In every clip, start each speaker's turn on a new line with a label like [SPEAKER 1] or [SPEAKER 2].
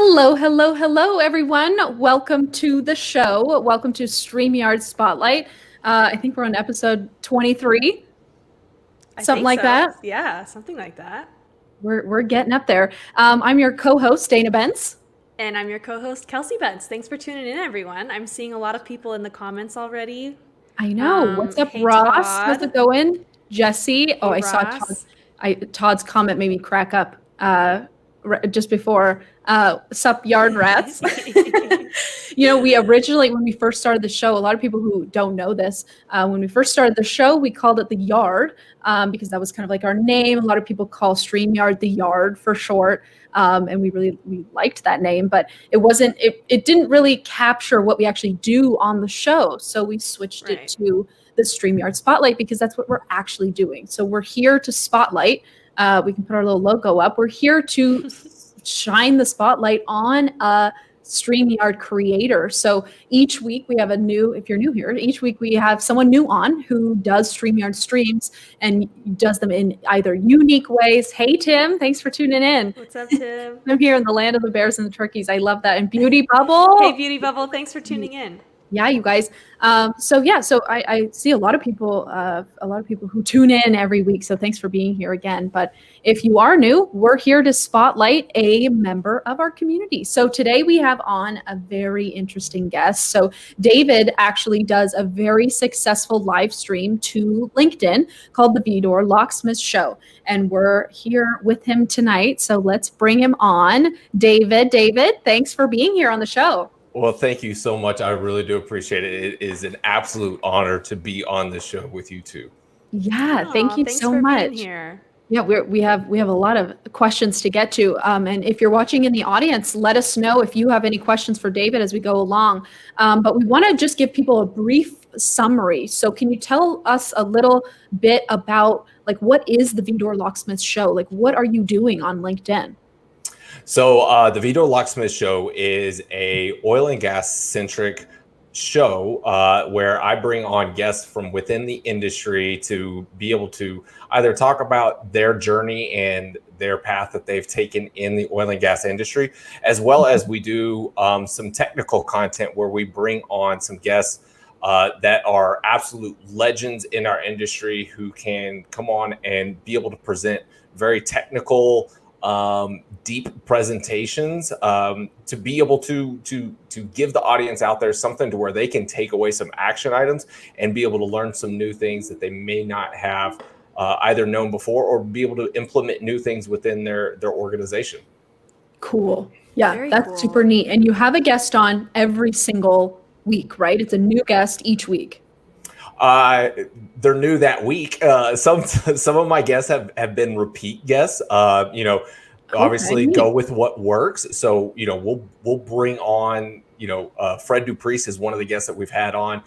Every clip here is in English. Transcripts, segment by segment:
[SPEAKER 1] Hello, hello, hello, everyone. Welcome to the show. Welcome to StreamYard Spotlight. I think we're on episode 23, something like that.
[SPEAKER 2] Yeah, something like that.
[SPEAKER 1] We're getting up there. I'm your co-host, Dana Bentz.
[SPEAKER 2] And I'm your co-host, Kelsey Bentz. Thanks for tuning in, everyone. I'm seeing a lot of people in the comments already.
[SPEAKER 1] I know. What's up,
[SPEAKER 2] Hey,
[SPEAKER 1] Ross? How's
[SPEAKER 2] Todd.
[SPEAKER 1] it going? Jesse. Oh,
[SPEAKER 2] Hey,
[SPEAKER 1] I saw Todd.
[SPEAKER 2] Ross.
[SPEAKER 1] Todd's comment made me crack up just before. Sup, yard rats. We originally, when we first started the show, a lot of people who don't know this, when we first started the show, we called it the Yard because that was kind of like our name. A lot of people call StreamYard the Yard for short. And we liked that name, but it didn't really capture what we actually do on the show. So we switched it to the StreamYard Spotlight because that's what we're actually doing. So we're here to spotlight. We can put our little logo up. We're here to shine the spotlight on a StreamYard creator. So each week we have if you're new here, each week we have someone new on who does StreamYard streams and does them in either unique ways. Hey, Tim, thanks for tuning in.
[SPEAKER 2] What's up, Tim?
[SPEAKER 1] I'm here in the land of the bears and the turkeys. I love that. And Beauty Bubble.
[SPEAKER 2] Hey, Beauty Bubble, thanks for tuning in.
[SPEAKER 1] Yeah, you guys. So I see a lot of people who tune in every week. So thanks for being here again. But if you are new, we're here to spotlight a member of our community. So today we have on a very interesting guest. So David actually does a very successful live stream to LinkedIn called the Vidor Locksmith Show. And we're here with him tonight. So let's bring him on. David, thanks for being here on the show.
[SPEAKER 3] Well, thank you so much. I really do appreciate it. It is an absolute honor to be on this show with you two.
[SPEAKER 1] Yeah, thank you so much.
[SPEAKER 2] Being here.
[SPEAKER 1] Yeah, we have a lot of questions to get to. And if you're watching in the audience, let us know if you have any questions for David as we go along. But we want to just give people a brief summary. So can you tell us a little bit about what is the Vidor Locksmith Show? What are you doing on LinkedIn?
[SPEAKER 3] So the Vidor Locksmith Show is a oil and gas centric show where I bring on guests from within the industry to be able to either talk about their journey and their path that they've taken in the oil and gas industry, as well as we do some technical content where we bring on some guests that are absolute legends in our industry who can come on and be able to present very technical deep presentations to be able to give the audience out there something to where they can take away some action items and be able to learn some new things that they may not have either known before or be able to implement new things within their organization.
[SPEAKER 1] Cool. Yeah,
[SPEAKER 2] Very
[SPEAKER 1] that's
[SPEAKER 2] cool.
[SPEAKER 1] super neat. And you have a guest on every single week, right? It's a new guest each week.
[SPEAKER 3] They're new that week. Some of my guests have been repeat guests. Obviously go with what works. So we'll bring on Fred Dupriest is one of the guests that we've had on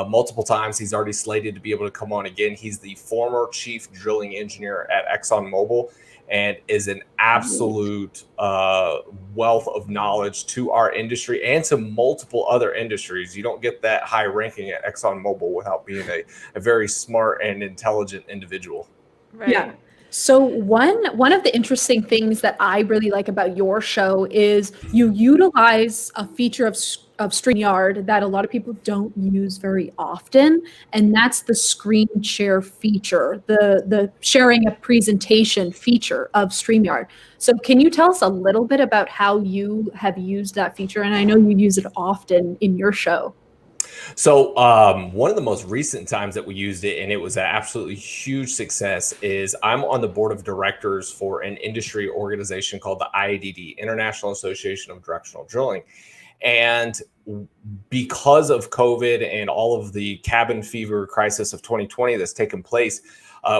[SPEAKER 3] multiple times. He's already slated to be able to come on again. He's the former chief drilling engineer at ExxonMobil and is an absolute wealth of knowledge to our industry and to multiple other industries. You don't get that high ranking at ExxonMobil without being a very smart and intelligent individual.
[SPEAKER 2] Right.
[SPEAKER 1] Yeah. So one of the interesting things that I really like about your show is you utilize a feature of StreamYard that a lot of people don't use very often, and that's the screen share feature, the sharing a presentation feature of StreamYard. So can you tell us a little bit about how you have used that feature? And I know you use it often in your show.
[SPEAKER 3] So one of the most recent times that we used it, and it was an absolutely huge success, is I'm on the board of directors for an industry organization called the IADD, International Association of Directional Drilling. And because of COVID and all of the cabin fever crisis of 2020 that's taken place,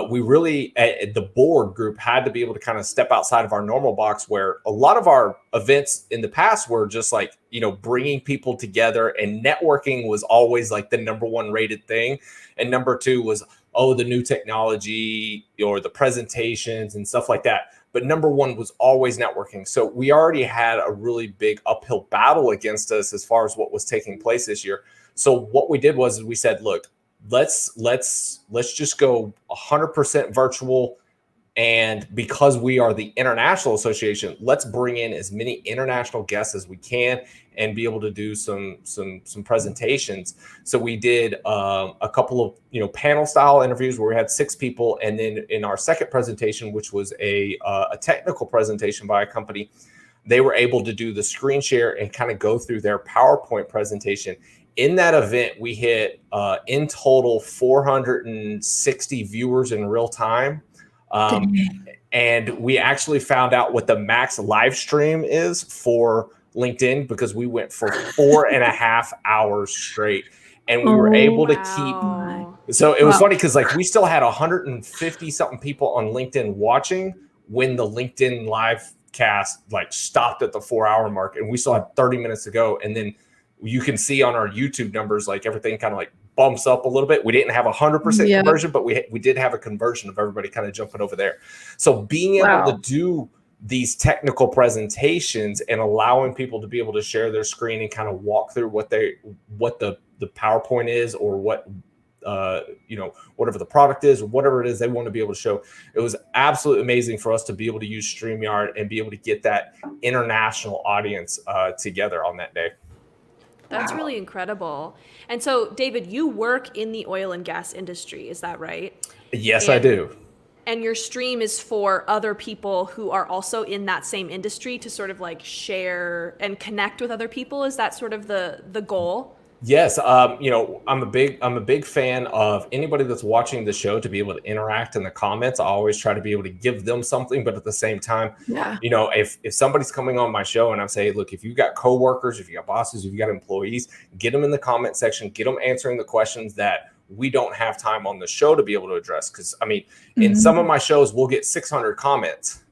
[SPEAKER 3] we really, the board group had to be able to kind of step outside of our normal box, where a lot of our events in the past were just like, bringing people together, and networking was always like the number one rated thing. And number two was, the new technology or the presentations and stuff like that. But number one was always networking. So we already had a really big uphill battle against us as far as what was taking place this year. So what we did was we said, look, let's just go 100% virtual And because we are the International Association, let's bring in as many international guests as we can and be able to do some presentations. So we did a couple of panel style interviews where we had 6 people, and then in our second presentation, which was a technical presentation by a company, they were able to do the screen share and kind of go through their PowerPoint presentation. In that event, we hit in total 460 viewers in real time. And we actually found out what the max live stream is for LinkedIn, because we went for 4.5 hours straight, and we were able to keep. So it was funny because like we still had 150 something people on LinkedIn watching when the LinkedIn live cast like stopped at the 4-hour mark, and we still had 30 minutes to go. And then you can see on our YouTube numbers, like everything kind of like bumps up a little bit. We didn't have 100% conversion, but we did have a conversion of everybody kind of jumping over there. So being able to do these technical presentations and allowing people to be able to share their screen and kind of walk through what the PowerPoint is, or what whatever the product is, or whatever it is they want to be able to show. It was absolutely amazing for us to be able to use StreamYard and be able to get that international audience together on that day.
[SPEAKER 2] That's really incredible. And so, David, you work in the oil and gas industry, is that right?
[SPEAKER 3] Yes, I do.
[SPEAKER 2] And your stream is for other people who are also in that same industry to sort of like share and connect with other people. Is that sort of the goal?
[SPEAKER 3] Yes, I'm a big fan of anybody that's watching the show to be able to interact in the comments. I always try to be able to give them something, but at the same time, if somebody's coming on my show and I'm saying, look, if you've got coworkers, if you got bosses, if you got employees, get them in the comment section, get them answering the questions that we don't have time on the show to be able to address. Because I mean, in some of my shows, we'll get 600 comments.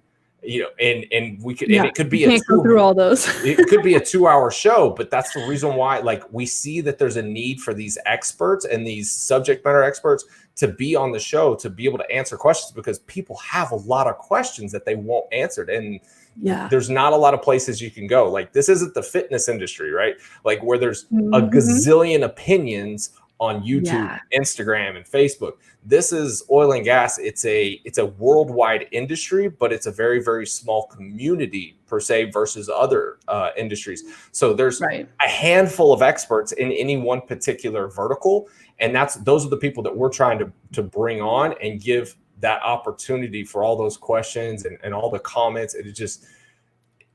[SPEAKER 3] And we could, and it could be
[SPEAKER 1] can't go through all those.
[SPEAKER 3] It could be a 2-hour show, but that's the reason why, like, we see that there's a need for these experts and these subject matter experts to be on the show, to be able to answer questions, because people have a lot of questions that they want answered. And there's not a lot of places you can go. Like, this isn't the fitness industry, right? Like, where there's a gazillion opinions on YouTube, Instagram, and Facebook. This is oil and gas. It's a worldwide industry, but it's a very, very small community per se versus other industries. So there's a handful of experts in any one particular vertical, and those are the people that we're trying to bring on and give that opportunity for all those questions and all the comments. And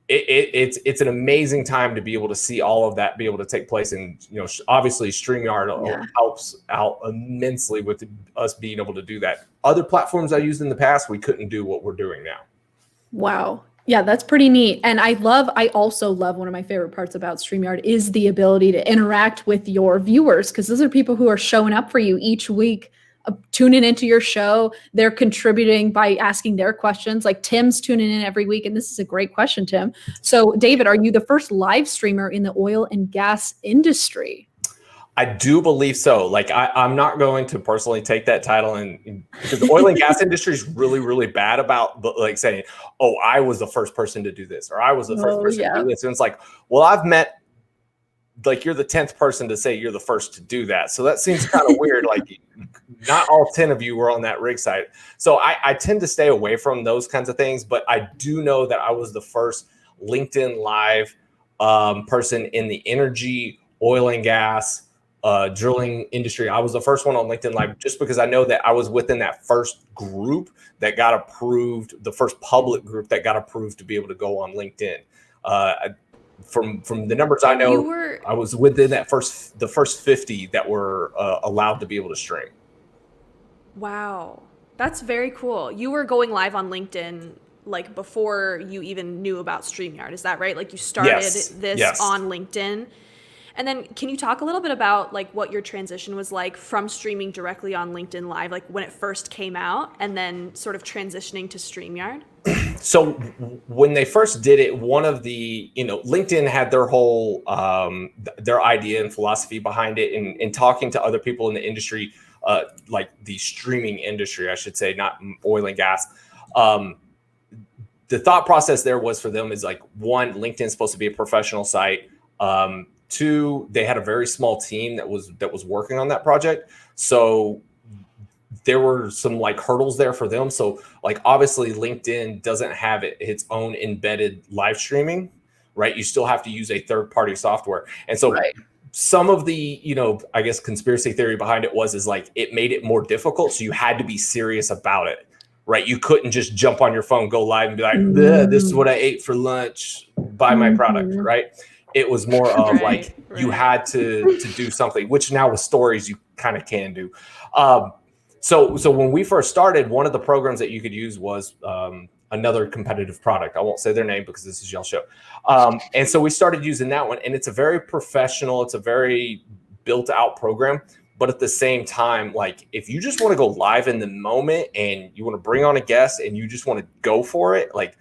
[SPEAKER 3] it's an amazing time to be able to see all of that be able to take place. And obviously StreamYard helps out immensely with us being able to do that. Other platforms I used in the past, we couldn't do what we're doing now.
[SPEAKER 1] Wow. Yeah, that's pretty neat. And I also love, one of my favorite parts about StreamYard is the ability to interact with your viewers, because those are people who are showing up for you each week, tuning into your show. They're contributing by asking their questions. Like Tim's tuning in every week, and this is a great question, Tim. So David, are you the first live streamer in the oil and gas industry?
[SPEAKER 3] I do believe so. Like, I'm not going to personally take that title, and because the oil and gas industry is really, really bad about like saying, oh, I was the first person to do this, or I was the first person to do this. And it's like, well, I've met, like, you're the 10th person to say you're the first to do that. So that seems kind of weird. Like, not all 10 of you were on that rig site. So I tend to stay away from those kinds of things. But I do know that I was the first LinkedIn Live person in the energy, oil and gas, drilling industry. I was the first one on LinkedIn Live, just because I know that I was within that first group that got approved, the first public group that got approved to be able to go on LinkedIn. From the numbers I know, I was within the first 50 that were allowed to be able to stream.
[SPEAKER 2] Wow, that's very cool. You were going live on LinkedIn like before you even knew about StreamYard, is that right? Like, you started this on LinkedIn. And then can you talk a little bit about like what your transition was like from streaming directly on LinkedIn Live, like when it first came out, and then sort of transitioning to StreamYard?
[SPEAKER 3] So when they first did it, one of the, LinkedIn had their whole, their idea and philosophy behind it, and talking to other people in the industry, like the streaming industry, I should say, not oil and gas. The thought process there was for them is like, one, LinkedIn's supposed to be a professional site. Two, they had a very small team that was working on that project. So there were some like hurdles there for them. So like obviously LinkedIn doesn't have its own embedded live streaming, right? You still have to use a third-party software. And so some of the, I guess conspiracy theory behind it is like it made it more difficult. So you had to be serious about it, right? You couldn't just jump on your phone, go live and be like, this is what I ate for lunch, buy my product, right? It was more of you had to do something, which now with stories you kind of can do. So when we first started, one of the programs that you could use was another competitive product. I won't say their name because this is y'all show. And so we started using that one, and it's a very professional, it's a very built out program. But at the same time, like if you just want to go live in the moment and you want to bring on a guest and you just want to go for it, like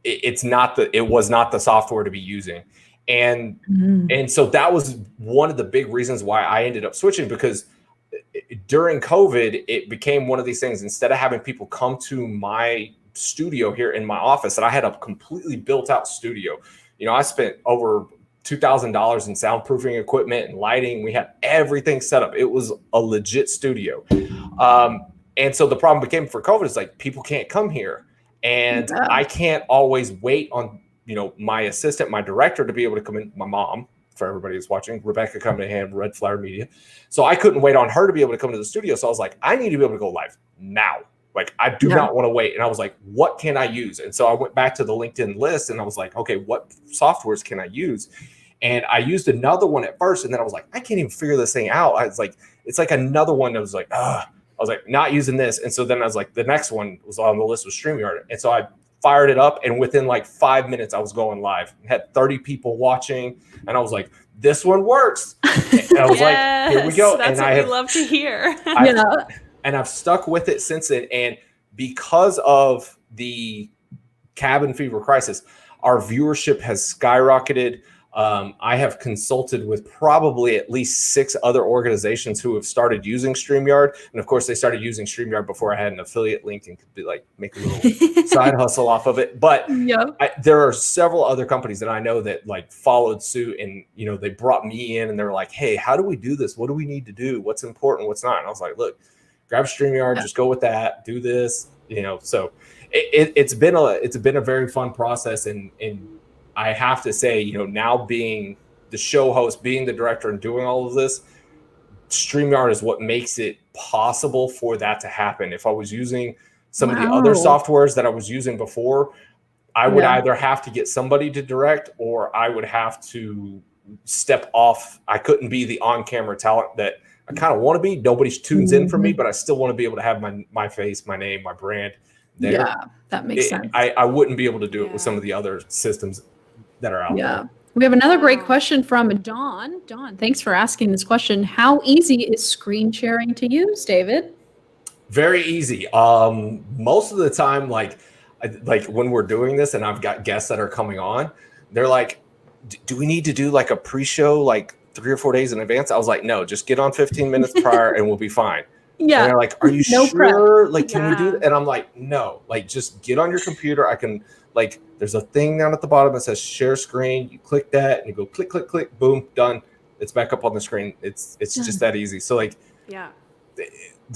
[SPEAKER 3] it was not the software to be using. And so that was one of the big reasons why I ended up switching, because during COVID, it became one of these things. Instead of having people come to my studio here in my office, and I had a completely built out studio. I spent over $2,000 in soundproofing equipment and lighting. We had everything set up. It was a legit studio. And so the problem became for COVID is like people can't come here, and I can't always wait on my assistant, my director to be able to come in. My mom, for everybody who's watching, Rebecca Cunningham, Red Flower Media. So I couldn't wait on her to be able to come to the studio. So I was like, I need to be able to go live now. Like, I do not want to wait. And I was like, what can I use? And so I went back to the LinkedIn list and I was like, okay, what softwares can I use? And I used another one at first. And then I was like, I can't even figure this thing out. I was like, it's like another one that was like, I was like, not using this. And so then I was like, the next one was on the list was StreamYard. And so I fired it up. And within like 5 minutes, I was going live. I had 30 people watching. And I was like, this one works. And I was like, here we go.
[SPEAKER 2] That's
[SPEAKER 3] and
[SPEAKER 2] what we love to hear.
[SPEAKER 3] And I've stuck with it since then. And because of the cabin fever crisis, our viewership has skyrocketed. I have consulted with probably at least 6 other organizations who have started using StreamYard. And of course, they started using StreamYard before I had an affiliate link and could be like, make a little side hustle off of it. But there are several other companies that I know that like followed suit, and, they brought me in and they're like, hey, how do we do this? What do we need to do? What's important? What's not? And I was like, look, grab StreamYard, just go with that, do this, so it's been a very fun process. And I have to say, now being the show host, being the director and doing all of this, StreamYard is what makes it possible for that to happen. If I was using some of the other softwares that I was using before, I would either have to get somebody to direct or I would have to step off. I couldn't be the on-camera talent that I kind of want to be. Nobody tunes in for me, but I still want to be able to have my face, my name, my brand there.
[SPEAKER 1] Yeah, that makes sense.
[SPEAKER 3] I wouldn't be able to do it with some of the other systems that are out there.
[SPEAKER 1] We have another great question from Dawn. Dawn, thanks for asking this question. How easy is screen sharing to use, David?
[SPEAKER 3] Very easy. Most of the time, like when we're doing this and I've got guests that are coming on, they're like, do we need to do like a pre-show like 3 or 4 days in advance? I was like, no, just get on 15 minutes prior and we'll be fine. And they're like, are you sure? Prep. Like, can we do that? And I'm like, no, like just get on your computer. I can like, there's a thing down at the bottom that says share screen. You click that and you go click, click, click, boom, done. It's back up on the screen. It's just that easy. So like,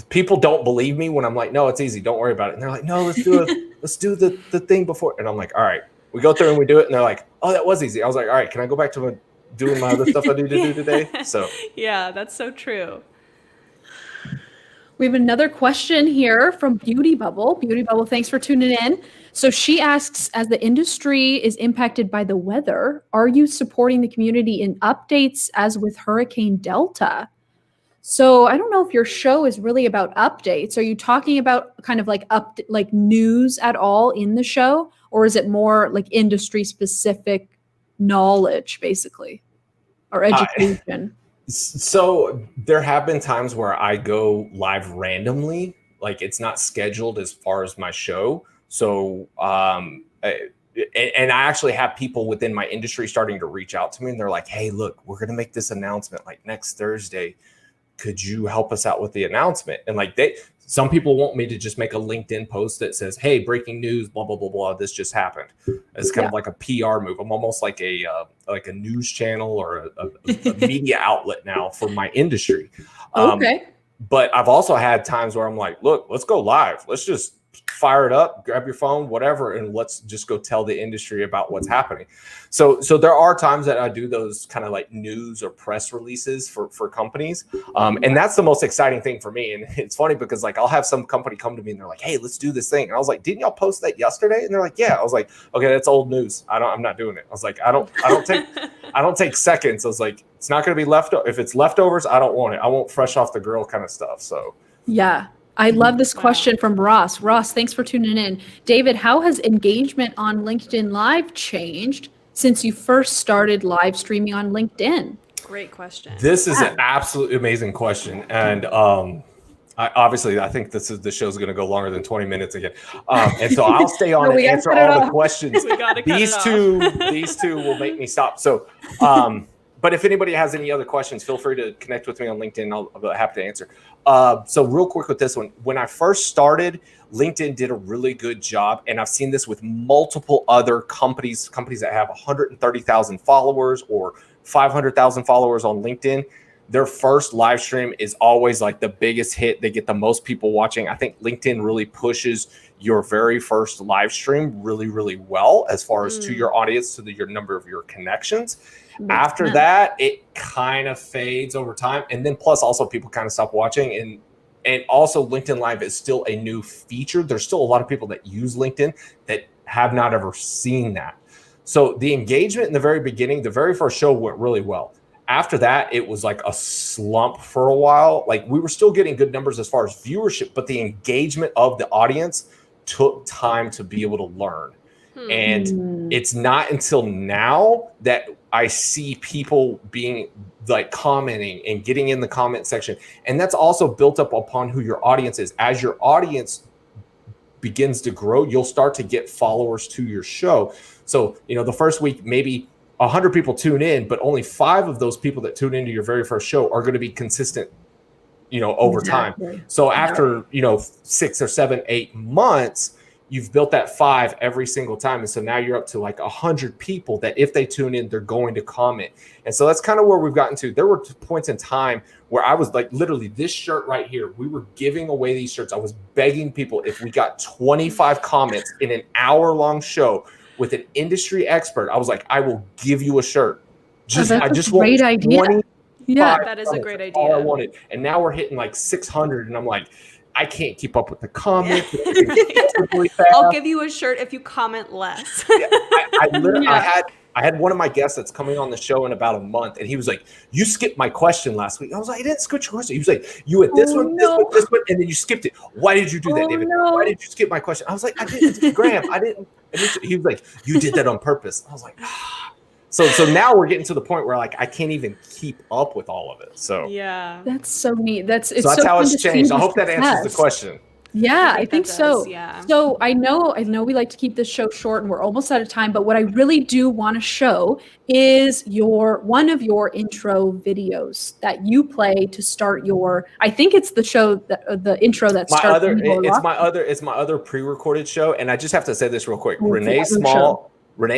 [SPEAKER 3] people don't believe me when I'm like, no, it's easy. Don't worry about it. And they're like, no, let's do the thing before. And I'm like, all right, we go through and we do it. And they're like, oh, that was easy. I was like, all right, can I go back to doing my other stuff I need to do today? So
[SPEAKER 2] yeah, that's so true.
[SPEAKER 1] We have another question here from Beauty Bubble. Beauty Bubble, thanks for tuning in. So she asks, as the industry is impacted by the weather, are you supporting the community in updates as with Hurricane Delta? So I don't know if your show is really about updates. Are you talking about kind of like news at all in the show? Or is it more like industry specific knowledge basically, or education?
[SPEAKER 3] So there have been times where I go live randomly, like it's not scheduled as far as my show. So, and I actually have people within my industry starting to reach out to me and they're like, hey, look, we're going to make this announcement like next Thursday. Could you help us out with the announcement? And like some people want me to just make a LinkedIn post that says, hey, breaking news, blah, blah, blah, blah. This just happened. It's kind of like a PR move. I'm almost like a news channel or a media outlet now for my industry.
[SPEAKER 1] Okay.
[SPEAKER 3] But I've also had times where I'm like, look, let's go live. Let's just fire it up, grab your phone, whatever, and let's just go tell the industry about what's happening. So there are times that I do those kind of like news or press releases for companies. And that's the most exciting thing for me. And it's funny because like I'll have some company come to me and they're like, hey, let's do this thing. And I was like, didn't y'all post that yesterday? And they're like, yeah. I was like, okay, that's old news. I'm not doing it. I was like, I don't take seconds. I was like, it's not going to be leftover. If it's leftovers, I don't want it. I want fresh off the grill kind of stuff. So
[SPEAKER 1] yeah. I love this question from Ross. Ross, thanks for tuning in. David, how has engagement on LinkedIn Live changed since you first started live streaming on LinkedIn?
[SPEAKER 2] Great question.
[SPEAKER 3] This is an absolutely amazing question. And I think the show's going to go longer than 20 minutes again. And so I'll stay on and answer all the questions. These two will make me stop. So, but if anybody has any other questions, feel free to connect with me on LinkedIn. I'll be happy to answer. So real quick with this one, when I first started, LinkedIn did a really good job. And I've seen this with multiple other companies that have 130,000 followers or 500,000 followers on LinkedIn. Their first live stream is always like the biggest hit. They get the most people watching. I think LinkedIn really pushes your very first live stream really, really well as far as to your audience, to your number of your connections. After that, it kind of fades over time. And then plus also people kind of stop watching. And also LinkedIn Live is still a new feature. There's still a lot of people that use LinkedIn that have not ever seen that. So the engagement in the very beginning, the very first show went really well. After that, it was like a slump for a while. Like we were still getting good numbers as far as viewership, but the engagement of the audience took time to be able to learn. And it's not until now that I see people being like commenting and getting in the comment section. And that's also built up upon who your audience is. As your audience begins to grow, you'll start to get followers to your show. So, the first week, maybe 100 people tune in, but only 5 of those people that tune into your very first show are going to be consistent, over time. So after, 6 or 7, 8 months, you've built that 5 every single time. And so now you're up to like 100 people that if they tune in, they're going to comment. And so that's kind of where we've gotten to. There were points in time where I was like, literally this shirt right here, we were giving away these shirts. I was begging people if we got 25 comments in an hour-long show with an industry expert, I was like, I will give you a shirt. I just want
[SPEAKER 1] great idea.
[SPEAKER 2] Yeah, that is a great idea.
[SPEAKER 3] All I wanted. And now we're hitting like 600 and I'm like, I can't keep up with the comments.
[SPEAKER 2] I'll give you a shirt if you comment less.
[SPEAKER 3] I had one of my guests that's coming on the show in about a month, and he was like, you skipped my question last week. I was like, I didn't skip your question. He was like, you had this one, this one, and then you skipped it. Why did you do that, David? Why did you skip my question? I was like, I didn't, Graham. I didn't. He was like, you did that on purpose. I was like, So now we're getting to the point where like I can't even keep up with all of it. So
[SPEAKER 2] yeah,
[SPEAKER 1] that's so neat. That's
[SPEAKER 3] how it's changed. I hope that answers the question.
[SPEAKER 1] Yeah, I think so.
[SPEAKER 2] Yeah.
[SPEAKER 1] So I know we like to keep this show short and we're almost out of time, but what I really do want to show is one of your intro videos that you play to start your, I think it's the show that the intro that starts.
[SPEAKER 3] It's my other pre-recorded show. And I just have to say this real quick. Renee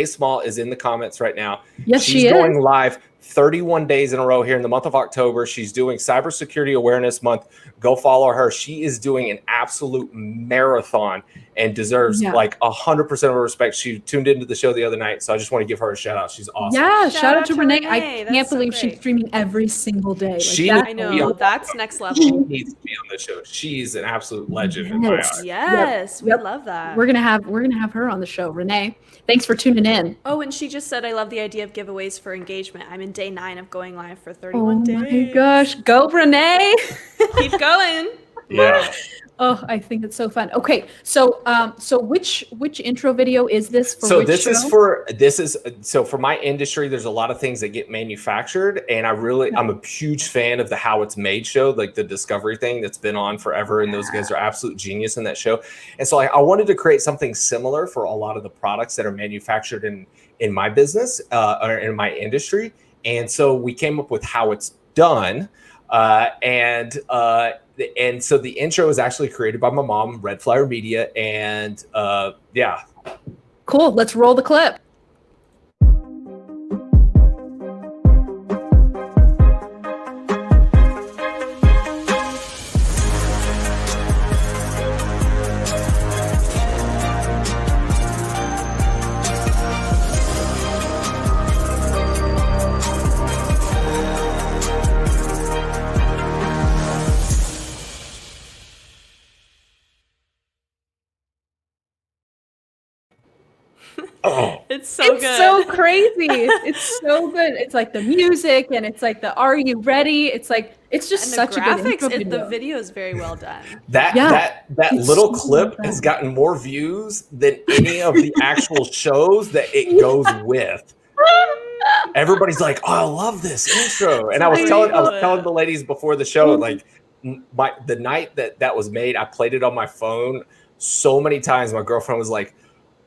[SPEAKER 3] Small is in the comments right now.
[SPEAKER 1] Yes,
[SPEAKER 3] she's going live 31 days in a row here in the month of October. She's doing Cybersecurity Awareness Month. Go follow her. She is doing an absolute marathon and deserves like 100% of her respect. She tuned into the show the other night, so I just want to give her a shout out. She's awesome.
[SPEAKER 1] Yeah, shout out to Renee. I can't believe she's streaming every single day.
[SPEAKER 2] I know, that's next level.
[SPEAKER 3] She needs to be on the show. She's an absolute legend in my eyes.
[SPEAKER 2] Yes, we love that.
[SPEAKER 1] We're gonna have her on the show. Renee, thanks for tuning in.
[SPEAKER 2] Oh, and she just said, I love the idea of giveaways for engagement. I'm in day 9 of going live for 31 days.
[SPEAKER 1] Oh my gosh, go Renee!
[SPEAKER 2] Keep going.
[SPEAKER 3] Yeah.
[SPEAKER 1] Oh, I think it's so fun. Okay, so which intro video is this for?
[SPEAKER 3] So for my industry, there's a lot of things that get manufactured, and I'm a huge fan of the How It's Made show, like the Discovery thing that's been on forever, and those guys are absolute genius in that show. And so I wanted to create something similar for a lot of the products that are manufactured in my business or in my industry. And so we came up with How It's Done. And so the intro is actually created by my mom, Red Flyer Media. And yeah.
[SPEAKER 1] Cool. Let's roll the clip.
[SPEAKER 2] It's so good.
[SPEAKER 1] It's so crazy. It's so good. It's like the music and it's like the "Are you ready?" It's like it's just
[SPEAKER 2] and
[SPEAKER 1] such
[SPEAKER 2] the
[SPEAKER 1] a good
[SPEAKER 2] graphics.
[SPEAKER 1] intro video.
[SPEAKER 2] The video is very well done.
[SPEAKER 3] That
[SPEAKER 1] It's
[SPEAKER 3] little
[SPEAKER 1] so
[SPEAKER 3] clip
[SPEAKER 1] well
[SPEAKER 3] has
[SPEAKER 1] done.
[SPEAKER 3] gotten more views than any of the actual shows that it goes with. Everybody's like, "Oh, I love this intro," and I was telling the ladies before the show, like, the night that was made, I played it on my phone so many times. My girlfriend was like,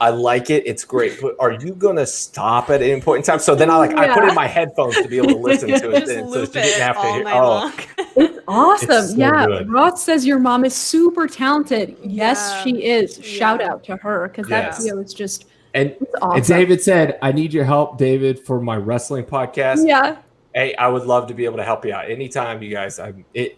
[SPEAKER 3] "I like it, it's great, but are you gonna stop at any point in time?" So then I put in my headphones to be able to listen to it, then, so she didn't have to hear.
[SPEAKER 2] Long.
[SPEAKER 1] It's awesome.
[SPEAKER 3] It's so good.
[SPEAKER 1] Roth says your mom is super talented. Yes, she is. Shout out to her because that video is just.
[SPEAKER 4] And,
[SPEAKER 1] awesome.
[SPEAKER 4] And David said, "I need your help, David, for my wrestling podcast."
[SPEAKER 1] Yeah.
[SPEAKER 3] Hey, I would love to be able to help you out anytime, you guys.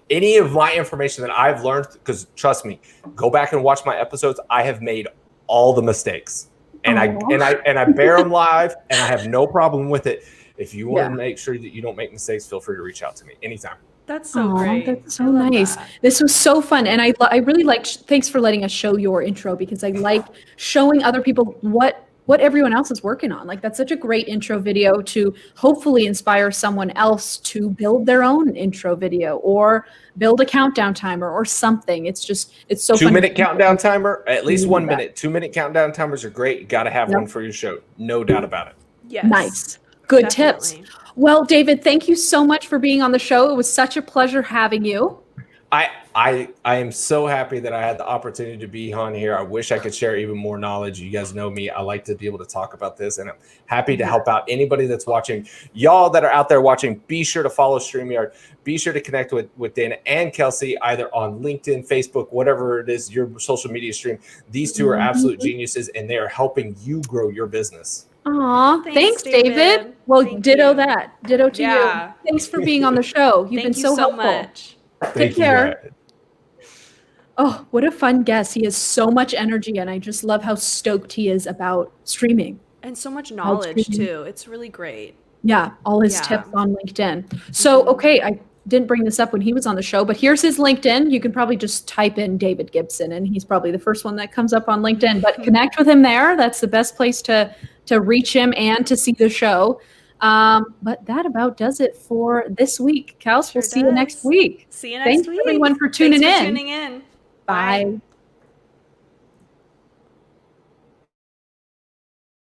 [SPEAKER 3] Any of my information that I've learned, because trust me, go back and watch my episodes. I have made all the mistakes, and I bear them live, and I have no problem with it. If you want to make sure that you don't make mistakes, feel free to reach out to me anytime.
[SPEAKER 2] That's so great.
[SPEAKER 1] That's so nice. This was so fun, and I really liked. Thanks for letting us show your intro because I like showing other people what everyone else is working on. Like that's such a great intro video to hopefully inspire someone else to build their own intro video or build a countdown timer or something. It's so
[SPEAKER 3] 2-minute countdown timer, at least 1 minute. 2-minute countdown timers are great. You got to have one for your show. No doubt about it.
[SPEAKER 2] Yes.
[SPEAKER 1] Nice. Good tips. Well, David, thank you so much for being on the show. It was such a pleasure having you.
[SPEAKER 3] I am so happy that I had the opportunity to be on here. I wish I could share even more knowledge. You guys know me. I like to be able to talk about this, and I'm happy to help out anybody that's watching. Y'all that are out there watching, be sure to follow StreamYard. Be sure to connect with Dana and Kelsey either on LinkedIn, Facebook, whatever it is, your social media stream. These two are absolute geniuses, and they are helping you grow your business.
[SPEAKER 1] Aw, thanks, David. Well, ditto that. Ditto to you. Thanks for being on the show. You've been so helpful.
[SPEAKER 2] Much.
[SPEAKER 1] Take care. Oh, what a fun guest. He has so much energy, and I just love how stoked he is about streaming.
[SPEAKER 2] And so much knowledge, too. It's really great.
[SPEAKER 1] Yeah, all his tips on LinkedIn. So, okay, I didn't bring this up when he was on the show, but here's his LinkedIn. You can probably just type in David Gibson, and he's probably the first one that comes up on LinkedIn. But connect with him there. That's the best place to reach him and to see the show. But that about does it for this week. Kels, we'll see you next week.
[SPEAKER 2] See you next week.
[SPEAKER 1] Thanks everyone for tuning in.
[SPEAKER 2] In.
[SPEAKER 1] Bye.